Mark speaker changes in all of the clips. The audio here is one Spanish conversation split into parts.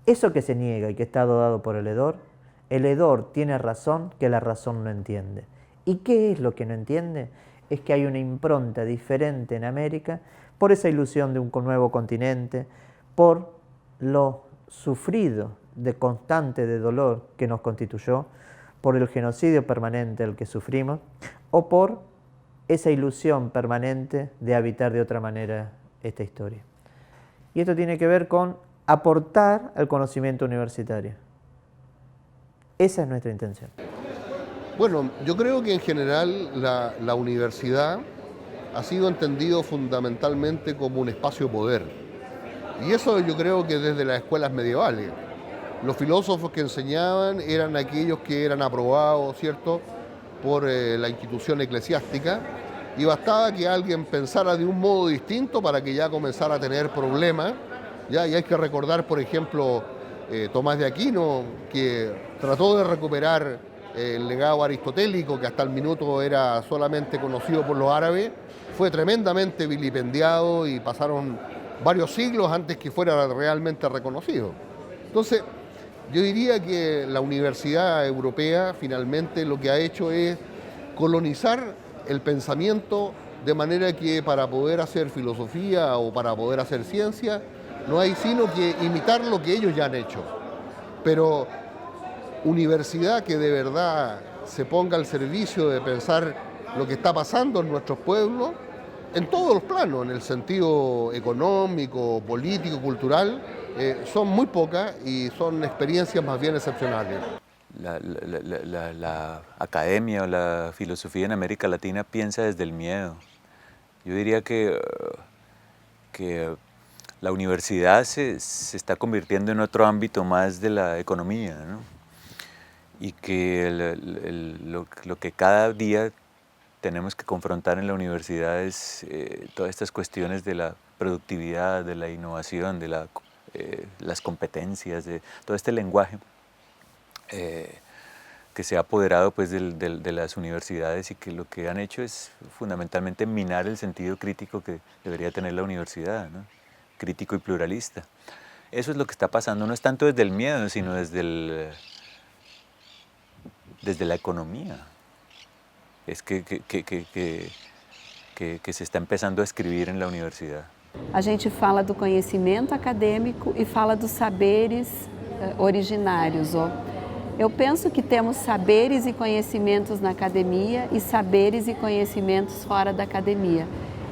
Speaker 1: Eso que se niega y que está dado por el hedor tiene razón que la razón no entiende. ¿Y qué es lo que no entiende? Es que hay una impronta diferente en América por esa ilusión de un nuevo continente, por lo sufrido de constante de dolor que nos constituyó, por el genocidio permanente al que sufrimos, o por esa ilusión permanente de habitar de otra manera esta historia. Y esto tiene que ver con aportar al conocimiento universitario. Esa es nuestra intención.
Speaker 2: Bueno, yo creo que en general la universidad ha sido entendido fundamentalmente como un espacio de poder. Y eso yo creo que desde las escuelas medievales. Los filósofos que enseñaban eran aquellos que eran aprobados, ¿cierto?, por la institución eclesiástica, y bastaba que alguien pensara de un modo distinto para que ya comenzara a tener problemas. ¿Ya? Y hay que recordar, por ejemplo, Tomás de Aquino, que trató de recuperar el legado aristotélico, que hasta el minuto era solamente conocido por los árabes, fue tremendamente vilipendiado y pasaron varios siglos antes que fuera realmente reconocido. Entonces, yo diría que la Universidad Europea finalmente lo que ha hecho es colonizar el pensamiento de manera que para poder hacer filosofía o para poder hacer ciencia no hay sino que imitar lo que ellos ya han hecho. Pero universidad que de verdad se ponga al servicio de pensar lo que está pasando en nuestros pueblos, en todos los planos, en el sentido económico, político, cultural, son muy pocas y son experiencias más bien excepcionales.
Speaker 3: La academia o la filosofía en América Latina piensa desde el miedo. Yo diría que la universidad se está convirtiendo en otro ámbito más de la economía, ¿no? Y que lo que cada día tenemos que confrontar en la universidad es todas estas cuestiones de la productividad, de la innovación, de las competencias, de todo este lenguaje que se ha apoderado pues, de las universidades y que lo que han hecho es fundamentalmente minar el sentido crítico que debería tener la universidad, ¿no? Crítico y pluralista. Eso es lo que está pasando, no es tanto desde el miedo, sino desde la economía. Es que se está empezando a escribir en la universidad.
Speaker 4: A gente fala do conhecimento acadêmico e fala dos saberes originários. Eu penso que temos saberes e conhecimentos na academia e saberes e conhecimentos fora da academia,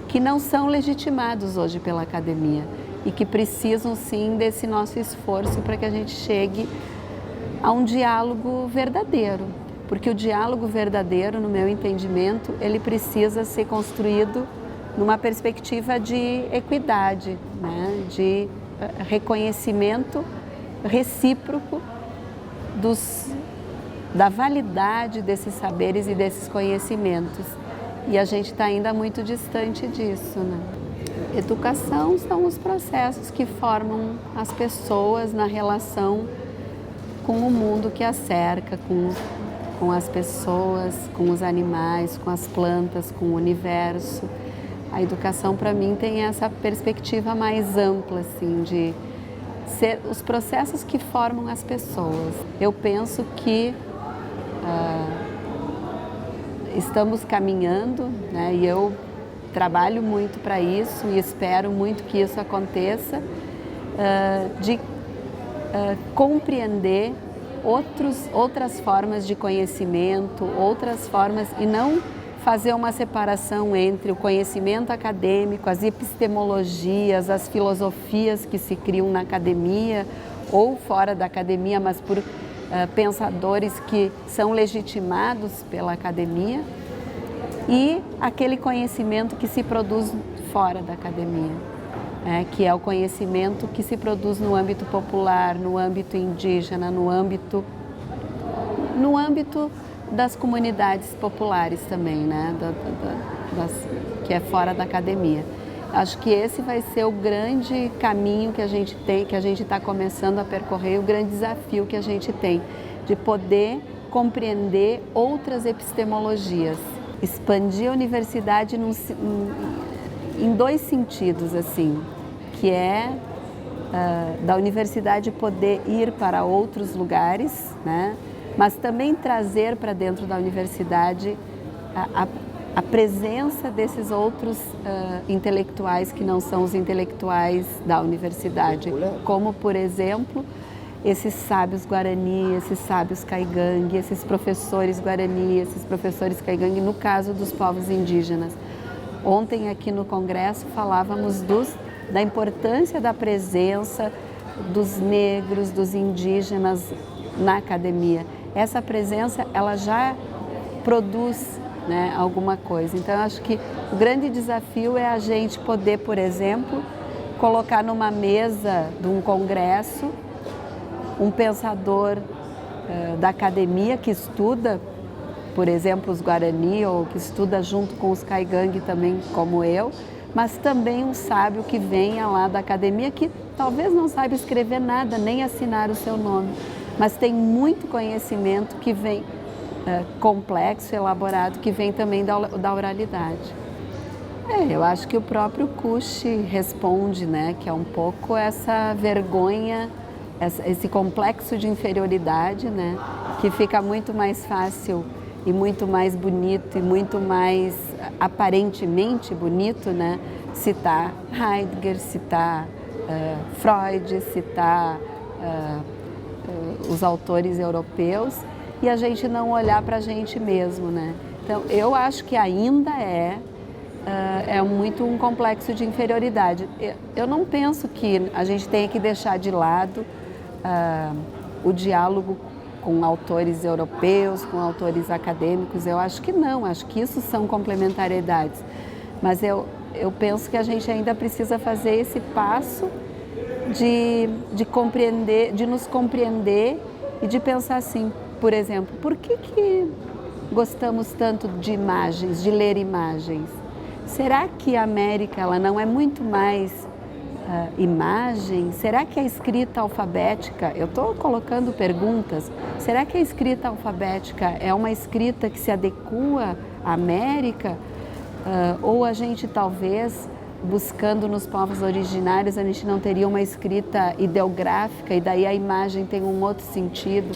Speaker 4: que não são legitimados hoje pela academia e que precisam sim desse nosso esforço para que a gente chegue a um diálogo verdadeiro. Porque o diálogo verdadeiro, no meu entendimento, ele precisa ser construído numa perspectiva de equidade, né? De reconhecimento recíproco da validade desses saberes e desses conhecimentos. E a gente está ainda muito distante disso, né? Educação são os processos que formam as pessoas na relação com o mundo que as cerca, com as pessoas, com os animais, com as plantas, com o universo. A educação, para mim, tem essa perspectiva mais ampla, assim, de ser os processos que formam as pessoas. Eu penso que estamos caminhando, né, e eu trabalho muito para isso e espero muito que isso aconteça, de compreender outras formas de conhecimento, outras formas, e não fazer uma separação entre o conhecimento acadêmico, as epistemologias, as filosofias que se criam na academia ou fora da academia, mas por pensadores que são legitimados pela academia, e aquele conhecimento que se produz fora da academia, que é o conhecimento que se produz no âmbito popular, no âmbito indígena, no âmbito das comunidades populares também, né? Que é fora da academia. Acho que esse vai ser o grande caminho que a gente tem, que a gente está começando a percorrer, o grande desafio que a gente tem, de poder compreender outras epistemologias. Expandir a universidade em dois sentidos, assim, que é da universidade poder ir para outros lugares, né? Mas também trazer para dentro da universidade a presença desses outros intelectuais que não são os intelectuais da universidade, como, por exemplo, esses sábios Guarani, esses sábios Caigangue, esses professores Guarani, esses professores Caigangue, no caso dos povos indígenas. Ontem aqui no Congresso falávamos da importância da presença dos negros, dos indígenas na academia. Essa presença, ela já produz, né, alguma coisa. Então, eu acho que o grande desafio é a gente poder, por exemplo, colocar numa mesa de um congresso um pensador da academia que estuda, por exemplo, os Guarani, ou que estuda junto com os Caigangue também, como eu, mas também um sábio que venha lá da academia, que talvez não saiba escrever nada, nem assinar o seu nome, mas tem muito conhecimento que vem complexo, elaborado, que vem também da oralidade. Eu acho que o próprio Cushi responde, né, que é um pouco essa vergonha, esse complexo de inferioridade, né, que fica muito mais fácil e muito mais bonito e muito mais aparentemente bonito, né, citar Heidegger, citar Freud, citar os autores europeus, e a gente não olhar para a gente mesmo, né? Então, eu acho que ainda é muito um complexo de inferioridade. Eu não penso que a gente tenha que deixar de lado o diálogo com autores europeus, com autores acadêmicos. Eu acho que não, acho que isso são complementariedades. Mas eu penso que a gente ainda precisa fazer esse passo de compreender, de nos compreender e de pensar assim, por exemplo, por que gostamos tanto de imagens, de ler imagens? Será que a América ela não é muito mais imagem? Será que a escrita alfabética, eu estou colocando perguntas, será que a escrita alfabética é uma escrita que se adequa à América? Ou a gente talvez, buscando nos povos originários, a gente não teria uma escrita ideográfica e daí a imagem tem um outro sentido?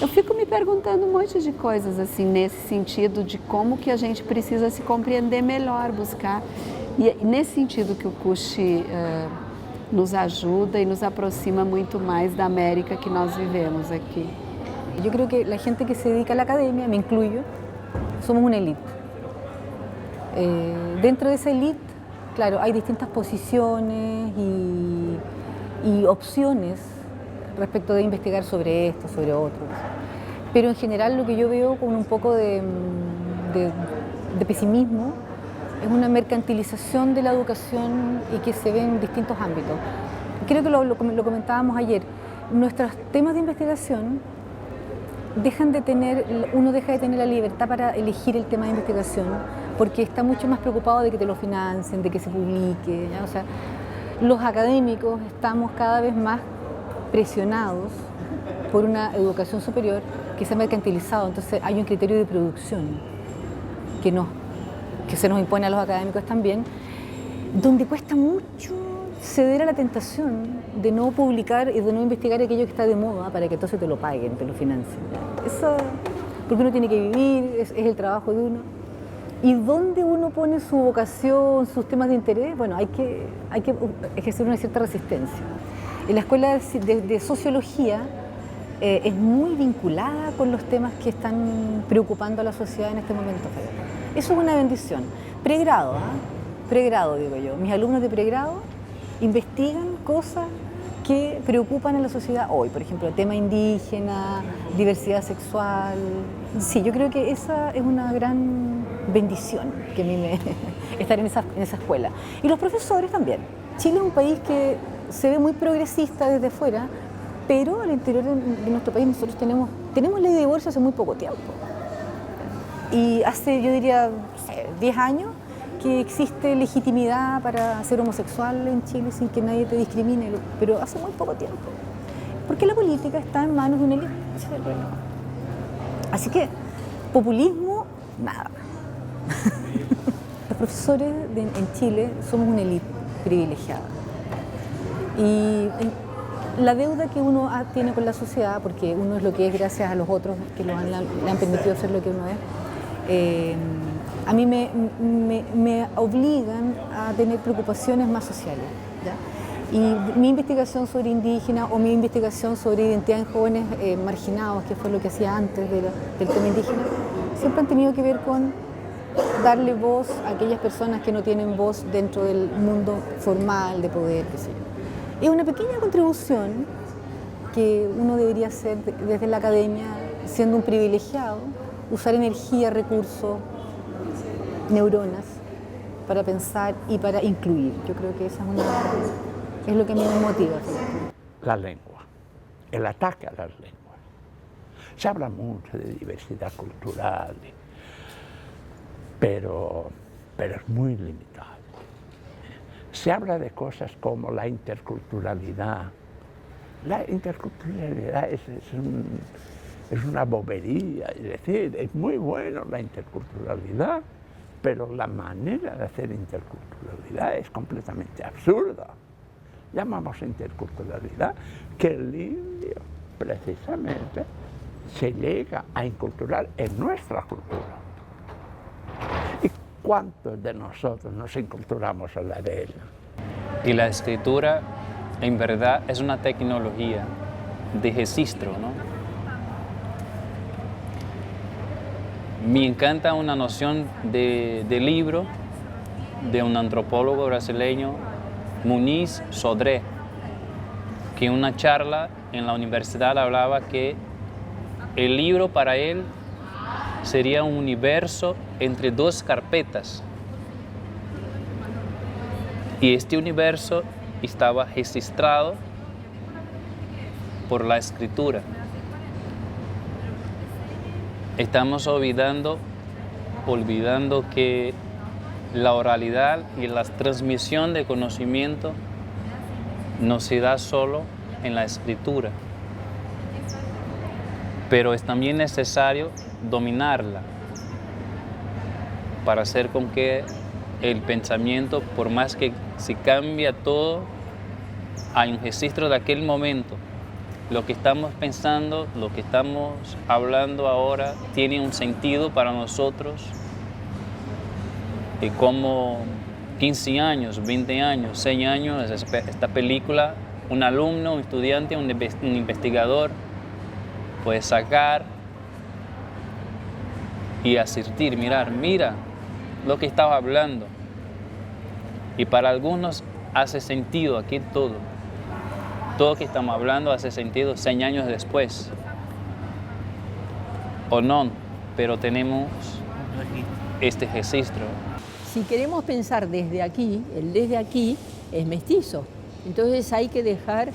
Speaker 4: Eu fico me perguntando um monte de coisas assim, nesse sentido de como que a gente precisa se compreender melhor, buscar. E nesse sentido que o Cushi nos ajuda e nos aproxima muito mais da América que nós vivemos aqui.
Speaker 5: Eu creo que a gente que se dedica a la academia, me incluyo, somos una élite. Dentro de esa élite, claro, hay distintas posiciones y opciones respecto de investigar sobre esto, sobre otros. Pero en general lo que yo veo con un poco de pesimismo es una mercantilización de la educación y que se ve en distintos ámbitos. Creo que lo comentábamos ayer, nuestros temas de investigación uno deja de tener la libertad para elegir el tema de investigación porque está mucho más preocupado de que te lo financien, de que se publique, ¿ya? O sea, los académicos estamos cada vez más presionados por una educación superior que se ha mercantilizado, entonces hay un criterio de producción que se nos impone a los académicos también, donde cuesta mucho ceder a la tentación de no publicar y de no investigar aquello que está de moda para que entonces te lo paguen, te lo financien. Eso, porque uno tiene que vivir, es el trabajo de uno. ¿Y dónde uno pone su vocación, sus temas de interés? Bueno, hay que ejercer una cierta resistencia. En la escuela de sociología es muy vinculada con los temas que están preocupando a la sociedad en este momento. Eso es una bendición. Pregrado, pregrado digo yo. Mis alumnos de pregrado investigan cosas que preocupan a la sociedad hoy, por ejemplo, el tema indígena, diversidad sexual. Sí, yo creo que esa es una gran bendición que a mí estar en esa escuela. Y los profesores también. Chile es un país que se ve muy progresista desde fuera, pero al interior de nuestro país nosotros tenemos ley de divorcio hace muy poco tiempo. Y hace, yo diría, 10 años que existe legitimidad para ser homosexual en Chile sin que nadie te discrimine, pero hace muy poco tiempo. Porque la política está en manos de una élite. Así que, populismo, nada. Los profesores en Chile somos una élite privilegiada. Y la deuda que uno tiene con la sociedad, porque uno es lo que es gracias a los otros que le han permitido ser lo que uno es, a mí me obligan a tener preocupaciones más sociales, ¿ya? Y mi investigación sobre indígenas o mi investigación sobre identidad en jóvenes marginados, que fue lo que hacía antes del tema indígena, siempre han tenido que ver con darle voz a aquellas personas que no tienen voz dentro del mundo formal de poder, qué sé yo. Es una pequeña contribución que uno debería hacer desde la academia, siendo un privilegiado, usar energía, recursos, neuronas para pensar y para incluir. Yo creo que esa es lo que a mí me motiva.
Speaker 6: La lengua, el ataque a las lenguas. Se habla mucho de diversidad cultural, pero es muy limitado. Se habla de cosas como la interculturalidad. La interculturalidad es una bobería, es decir, es muy bueno la interculturalidad, pero la manera de hacer interculturalidad es completamente absurda. Llamamos interculturalidad que el indio, precisamente, se llega a inculturar en nuestra cultura. ¿Y cuántos de nosotros nos inculturamos en la de él?
Speaker 7: Y la escritura, en verdad, es una tecnología de registro, ¿no? Me encanta una noción de libro de un antropólogo brasileño, Muniz Sodré, que en una charla en la universidad hablaba que el libro para él sería un universo entre dos carpetas. Y este universo estaba registrado por la escritura. Estamos olvidando que la oralidad y la transmisión de conocimiento no se da solo en la escritura, pero es también necesario dominarla para hacer con que el pensamiento, por más que se cambia todo, hay un registro de aquel momento. Lo que estamos pensando, lo que estamos hablando ahora, tiene un sentido para nosotros. Y como 15 años, 20 años, 6 años, esta película, un alumno, un estudiante, un investigador puede sacar y asistir, mira lo que estaba hablando. Y para algunos hace sentido aquí todo. Todo lo que estamos hablando hace sentido 6 años después. O no, pero tenemos este registro.
Speaker 8: Si queremos pensar desde aquí, el desde aquí es mestizo. Entonces hay que dejar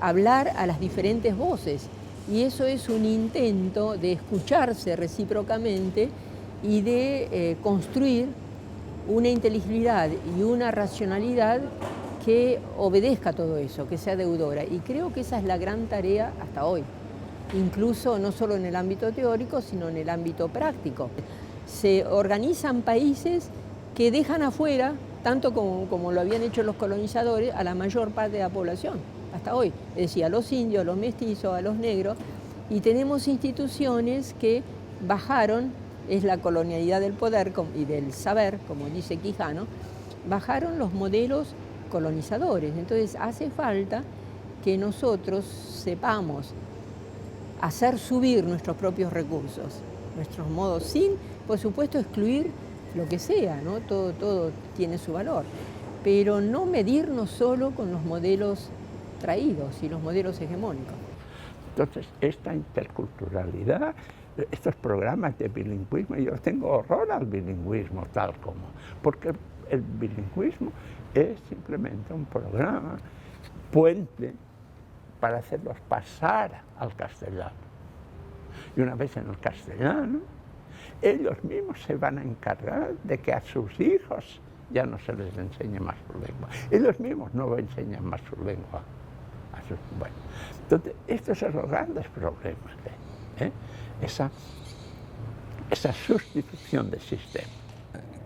Speaker 8: hablar a las diferentes voces. Y eso es un intento de escucharse recíprocamente y de construir una inteligibilidad y una racionalidad que obedezca todo eso, que sea deudora. Y creo que esa es la gran tarea hasta hoy, incluso no solo en el ámbito teórico, sino en el ámbito práctico. Se organizan países que dejan afuera, tanto como lo habían hecho los colonizadores, a la mayor parte de la población, hasta hoy. Es decir, a los indios, a los mestizos, a los negros, y tenemos instituciones que bajaron, es la colonialidad del poder y del saber, como dice Quijano, bajaron los modelos colonizadores. Entonces hace falta que nosotros sepamos hacer subir nuestros propios recursos, nuestros modos, sin, por supuesto, excluir lo que sea, ¿no? Todo tiene su valor, pero no medirnos solo con los modelos traídos y los modelos hegemónicos.
Speaker 6: Entonces, esta interculturalidad, estos programas de bilingüismo, yo tengo horror al bilingüismo tal como, porque el bilingüismo es simplemente un programa puente para hacerlos pasar al castellano. Y una vez en el castellano, ellos mismos se van a encargar de que a sus hijos ya no se les enseñe más su lengua. Ellos mismos no enseñan más su lengua. Bueno, entonces, estos son los grandes problemas, esa sustitución del sistema.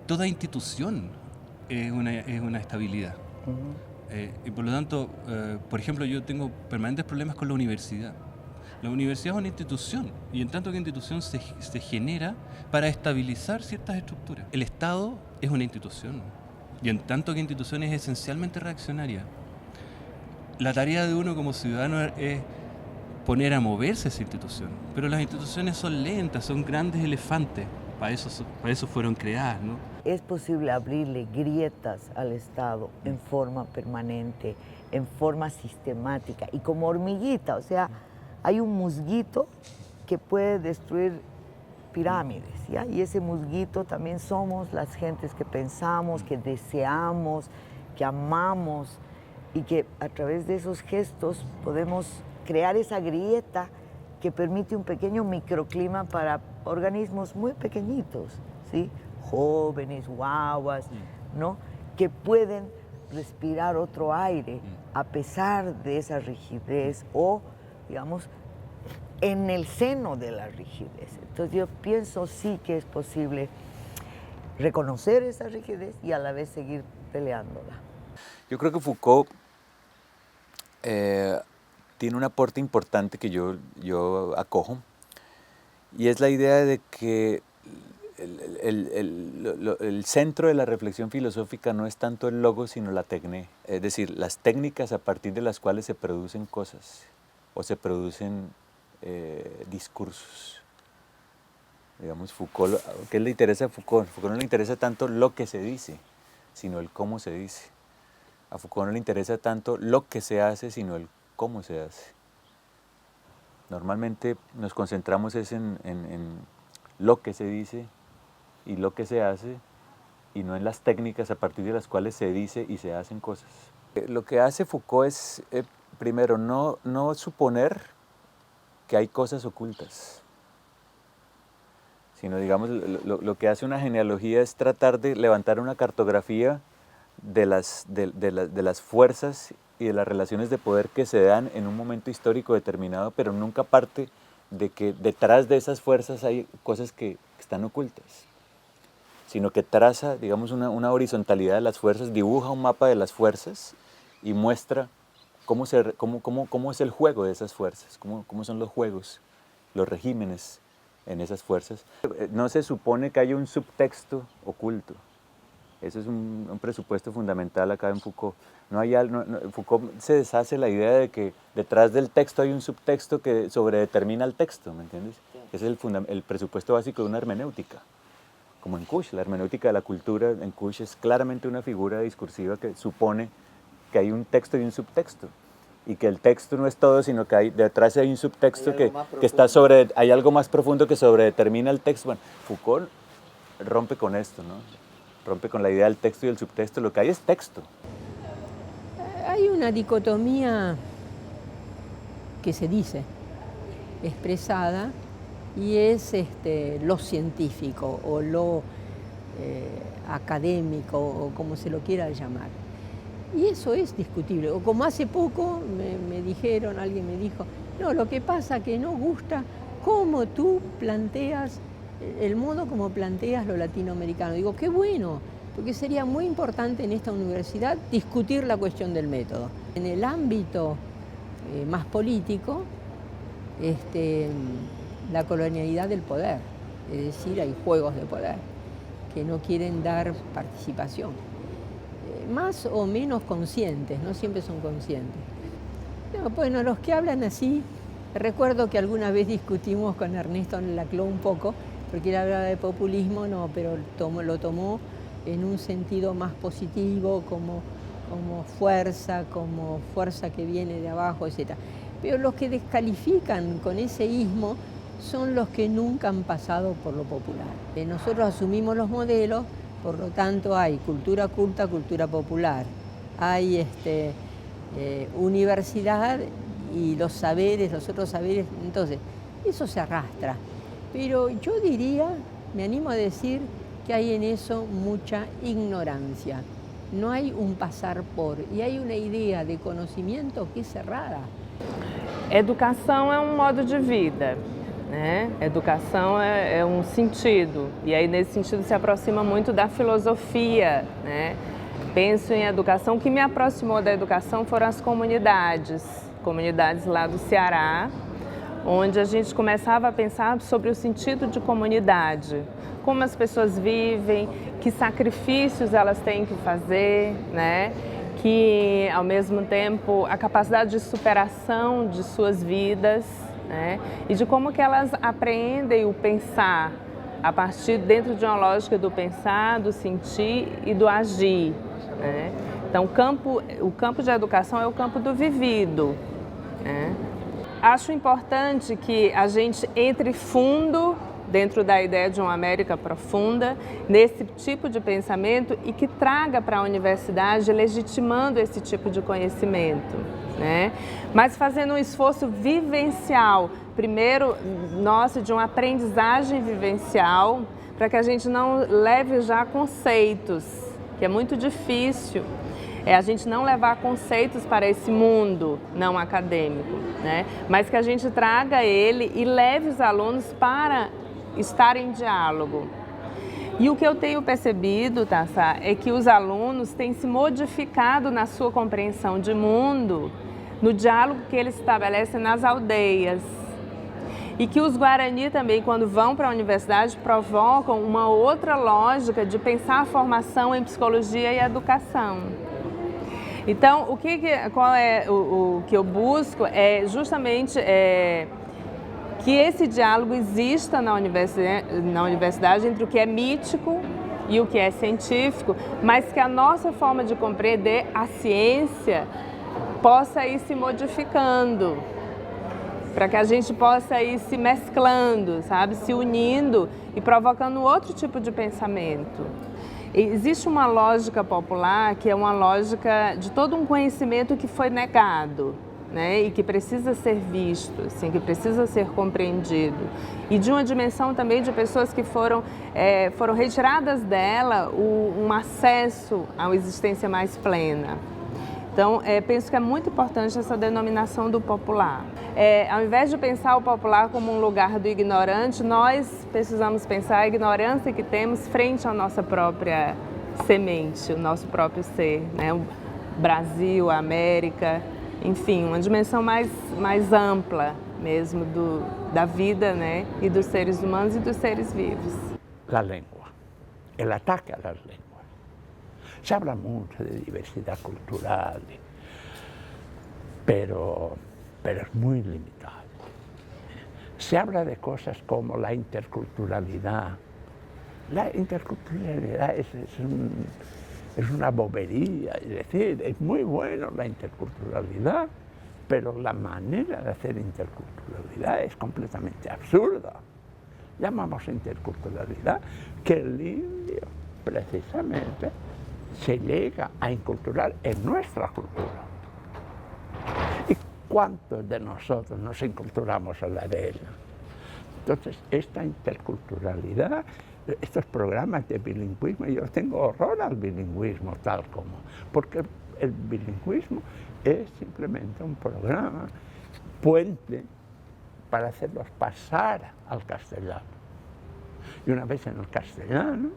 Speaker 9: Toda institución es una estabilidad. Y por lo tanto, por ejemplo, yo tengo permanentes problemas con la universidad. La universidad es una institución y en tanto que institución se genera para estabilizar ciertas estructuras. El Estado es una institución y en tanto que institución es esencialmente reaccionaria. La tarea de uno como ciudadano es poner a moverse esa institución, pero las instituciones son lentas, son grandes elefantes, para eso fueron creadas, ¿no?
Speaker 10: Es posible abrirle grietas al Estado en forma permanente, en forma sistemática y como hormiguita, o sea, hay un musguito que puede destruir pirámides, ¿ya? Y ese musguito también somos las gentes que pensamos, que deseamos, que amamos y que a través de esos gestos podemos crear esa grieta que permite un pequeño microclima para organismos muy pequeñitos, ¿sí? Jóvenes, guaguas, ¿no? Que pueden respirar otro aire a pesar de esa rigidez o, digamos, en el seno de la rigidez. Entonces yo pienso sí que es posible reconocer esa rigidez y a la vez seguir peleándola.
Speaker 3: Yo creo que Foucault tiene un aporte importante que yo acojo, y es la idea de que el centro de la reflexión filosófica no es tanto el logos, sino la tecné, es decir, las técnicas a partir de las cuales se producen cosas o se producen discursos. Digamos, Foucault, ¿qué le interesa a Foucault? A Foucault no le interesa tanto lo que se dice, sino el cómo se dice. A Foucault no le interesa tanto lo que se hace, sino el cómo se hace. Normalmente nos concentramos en lo que se dice y lo que se hace, y no en las técnicas a partir de las cuales se dice y se hacen cosas. Lo que hace Foucault es, primero, no suponer que hay cosas ocultas, sino, digamos, lo que hace una genealogía es tratar de levantar una cartografía de las fuerzas y de las relaciones de poder que se dan en un momento histórico determinado, pero nunca parte de que detrás de esas fuerzas hay cosas que están ocultas, sino que traza, digamos, una horizontalidad de las fuerzas, dibuja un mapa de las fuerzas y muestra cómo es el juego de esas fuerzas, cómo son los juegos, los regímenes en esas fuerzas. No se supone que haya un subtexto oculto. Eso es un presupuesto fundamental acá en Foucault. Foucault se deshace la idea de que detrás del texto hay un subtexto que sobredetermina el texto, ¿me entiendes? Ese es el presupuesto básico de una hermenéutica. Como en Kusch, la hermenéutica de la cultura en Kusch es claramente una figura discursiva que supone que hay un texto y un subtexto. Y que el texto no es todo, sino que detrás hay un subtexto que está hay algo más profundo que sobredetermina el texto. Bueno, Foucault rompe con esto, ¿no? Rompe con la idea del texto y el subtexto. Lo que hay es texto.
Speaker 8: Hay una dicotomía que se dice, expresada, y es lo científico o lo académico o como se lo quiera llamar. Y eso es discutible. O como hace poco me dijeron, alguien me dijo, no, lo que pasa que no gusta cómo tú planteas, el modo como planteas lo latinoamericano. Digo, qué bueno, porque sería muy importante en esta universidad discutir la cuestión del método. En el ámbito más político, la colonialidad del poder, es decir, hay juegos de poder que no quieren dar participación. Más o menos conscientes, no siempre son conscientes. No, bueno, los que hablan así, recuerdo que alguna vez discutimos con Ernesto Laclau un poco, porque él hablaba de populismo, no, pero lo tomó en un sentido más positivo, como fuerza que viene de abajo, etc. Pero los que descalifican con ese ismo son los que nunca han pasado por lo popular. Nosotros asumimos los modelos. Por lo tanto, hay cultura culta, cultura popular, hay universidad y los saberes, los otros saberes, entonces, eso se arrastra. Pero yo diría, me animo a decir, que hay en eso mucha ignorancia. No hay un pasar por, y hay una idea de conocimiento que es cerrada.
Speaker 11: Educação é modo de vida, né? Educação é sentido, e aí nesse sentido se aproxima muito da filosofia, né? penso em educação. O que me aproximou da educação foram as comunidades lá do Ceará, onde a gente começava a pensar sobre o sentido de comunidade, como as pessoas vivem, que sacrifícios elas têm que fazer, né? Que, ao mesmo tempo, a capacidade de superação de suas vidas, né? E de como que elas aprendem o pensar a partir dentro de uma lógica do pensar, do sentir e do agir, né? Então, o campo de educação é o campo do vivido, né? Acho importante que a gente entre fundo dentro da ideia de uma América profunda, nesse tipo de pensamento e que traga para a universidade legitimando esse tipo de conhecimento, né? Mas fazendo um esforço vivencial, primeiro, nosso, de uma aprendizagem vivencial, para que a gente não leve já conceitos, que é muito difícil. A gente não levar conceitos para esse mundo não acadêmico, né? Mas que a gente traga ele e leve os alunos para estar em diálogo. E o que eu tenho percebido, Tassá, é que os alunos têm se modificado na sua compreensão de mundo, no diálogo que eles estabelecem nas aldeias. E que os Guarani também, quando vão para a universidade, provocam uma outra lógica de pensar a formação em psicologia e educação. Então, qual é o que eu busco é justamente que esse diálogo exista na universidade entre o que é mítico e o que é científico, mas que a nossa forma de compreender a ciência possa ir se modificando, para que a gente possa ir se mesclando, sabe, se unindo e provocando outro tipo de pensamento. Existe uma lógica popular que é uma lógica de todo um conhecimento que foi negado, né, e que precisa ser visto, assim, que precisa ser compreendido. E de uma dimensão também de pessoas que foram retiradas dela um acesso a uma existência mais plena. Então, penso que é muito importante essa denominação do popular. Ao invés de pensar o popular como um lugar do ignorante, nós precisamos pensar a ignorância que temos frente à nossa própria semente, o nosso próprio ser, né? O Brasil, a América, enfim, uma dimensão mais ampla mesmo da vida, né? E dos seres humanos e dos seres vivos.
Speaker 6: La lengua, el ataque a las lenguas. Se habla mucho de diversidad cultural, pero es muy limitado. Se habla de cosas como la interculturalidad. La interculturalidad es una bobería, es decir, es muy bueno la interculturalidad, pero la manera de hacer interculturalidad es completamente absurda. Llamamos interculturalidad que el indio, precisamente, se llega a inculturar en nuestra cultura. ¿Y cuántos de nosotros nos inculturamos a la de él? Entonces, esta interculturalidad, estos programas de bilingüismo, yo tengo horror al bilingüismo tal como, porque el bilingüismo es simplemente un programa puente para hacerlos pasar al castellano. Y una vez en el castellano,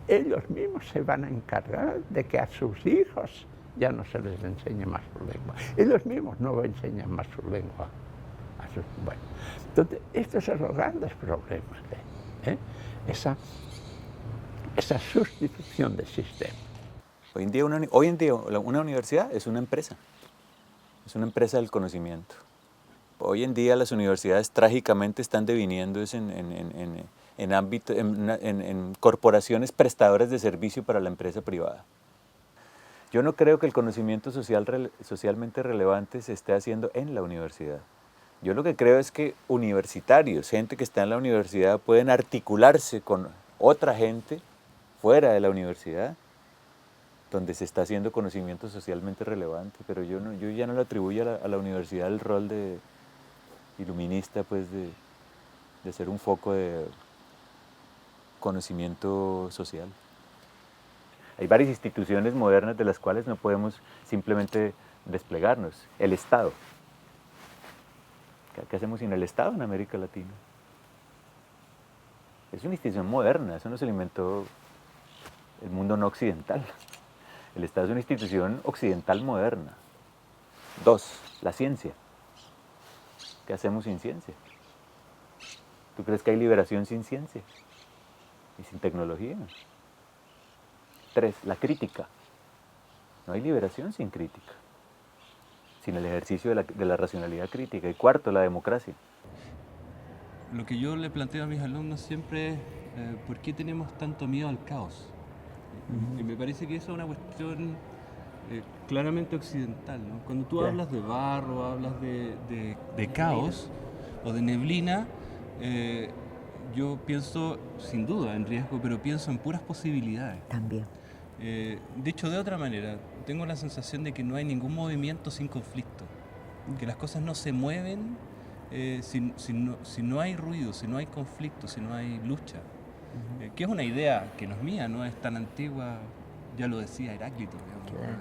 Speaker 6: ellos mismos se van a encargar de que a sus hijos ya no se les enseñe más su lengua. Ellos mismos no enseñan más su lengua. Bueno, entonces, estos son los grandes problemas, esa sustitución del sistema.
Speaker 3: Hoy en día una universidad es una empresa del conocimiento. Hoy en día las universidades trágicamente están deviniendo en corporaciones prestadoras de servicio para la empresa privada. Yo no creo que el conocimiento socialmente relevante se esté haciendo en la universidad. Yo lo que creo es que universitarios, gente que está en la universidad, pueden articularse con otra gente fuera de la universidad, donde se está haciendo conocimiento socialmente relevante, pero yo ya no le atribuyo a la universidad el rol de iluminista, pues de ser un foco de conocimiento social. Hay varias instituciones modernas de las cuales no podemos simplemente desplegarnos. El Estado. ¿Qué hacemos sin el Estado en América Latina? Es una institución moderna, eso no se lo inventó el mundo no occidental. El Estado es una institución occidental moderna. 2, la ciencia. ¿Qué hacemos sin ciencia? ¿Tú crees que hay liberación sin ciencia y sin tecnología? 3, la crítica. No hay liberación sin crítica, sin el ejercicio de la racionalidad crítica. Y 4, la democracia.
Speaker 9: Lo que yo le planteo a mis alumnos siempre es ¿por qué tenemos tanto miedo al caos? Y me parece que eso es una cuestión claramente occidental, ¿no? Cuando tú hablas de barro, hablas de caos o de neblina, yo pienso, sin duda, en riesgo, pero pienso en puras posibilidades.
Speaker 10: También.
Speaker 9: Dicho de otra manera, tengo la sensación de que no hay ningún movimiento sin conflicto, que las cosas no se mueven si no hay ruido, si no hay conflicto, si no hay lucha. Que es una idea que no es mía, no es tan antigua, ya lo decía Heráclito, digamos.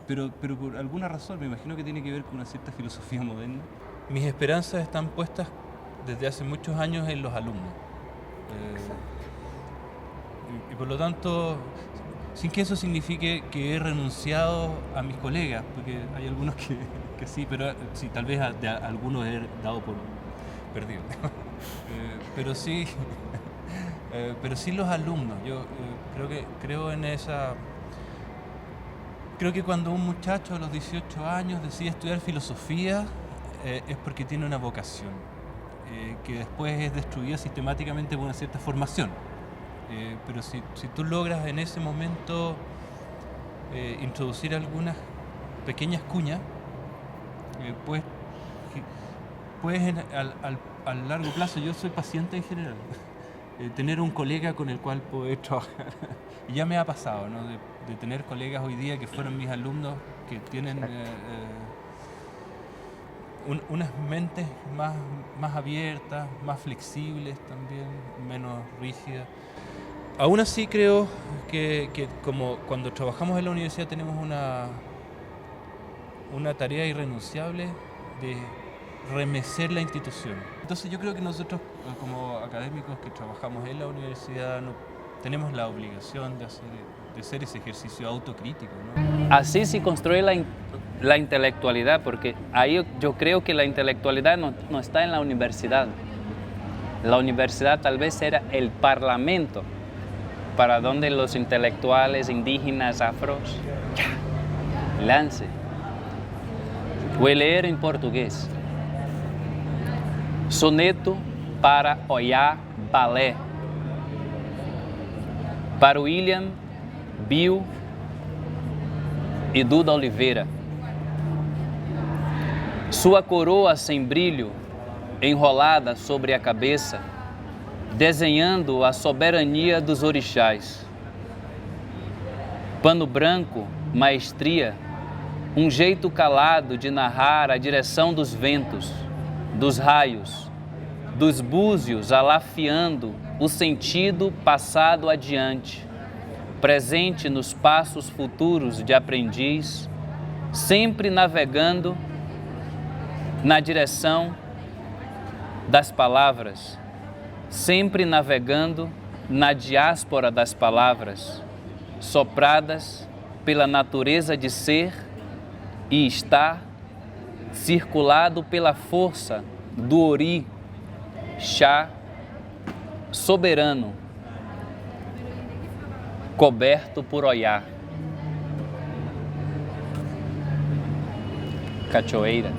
Speaker 9: Pero por alguna razón, me imagino que tiene que ver con una cierta filosofía moderna. Mis esperanzas están puestas desde hace muchos años en los alumnos. Y por lo tanto, sin que eso signifique que he renunciado a mis colegas, porque hay algunos que sí, pero sí, tal vez de algunos he dado por perdido. Pero sí los alumnos. Yo creo en esa... Creo que cuando un muchacho a los 18 años decide estudiar filosofía es porque tiene una vocación, que después es destruida sistemáticamente por una cierta formación. Pero si tú logras en ese momento introducir algunas pequeñas cuñas, puedes a largo plazo, yo soy paciente en general, tener un colega con el cual poder trabajar. Y ya me ha pasado, ¿no? de tener colegas hoy día que fueron mis alumnos, que tienen unas mentes más abiertas, más flexibles también, menos rígidas. Aún así creo que como cuando trabajamos en la universidad tenemos una tarea irrenunciable de remecer la institución. Entonces yo creo que nosotros como académicos que trabajamos en la universidad tenemos la obligación de hacer ese ejercicio autocrítico, ¿no?
Speaker 7: Así se construye la intelectualidad, porque ahí yo creo que la intelectualidad no está en la universidad. La universidad tal vez era el parlamento para donde los intelectuales indígenas, afros, lance. Voy a leer en portugués. Soneto para Oyá Balé. Para William, Bill e Duda Oliveira. Sua coroa sem brilho, enrolada sobre a cabeça, desenhando a soberania dos orixás. Pano branco, maestria, jeito calado de narrar a direção dos ventos, dos raios, dos búzios alafiando o sentido passado adiante, presente nos passos futuros de aprendiz, sempre navegando na direção das palavras, sempre navegando na diáspora das palavras, sopradas pela natureza de ser e estar, circulado pela força do Ori, Chá, soberano, coberto por Oyá. Cachoeira.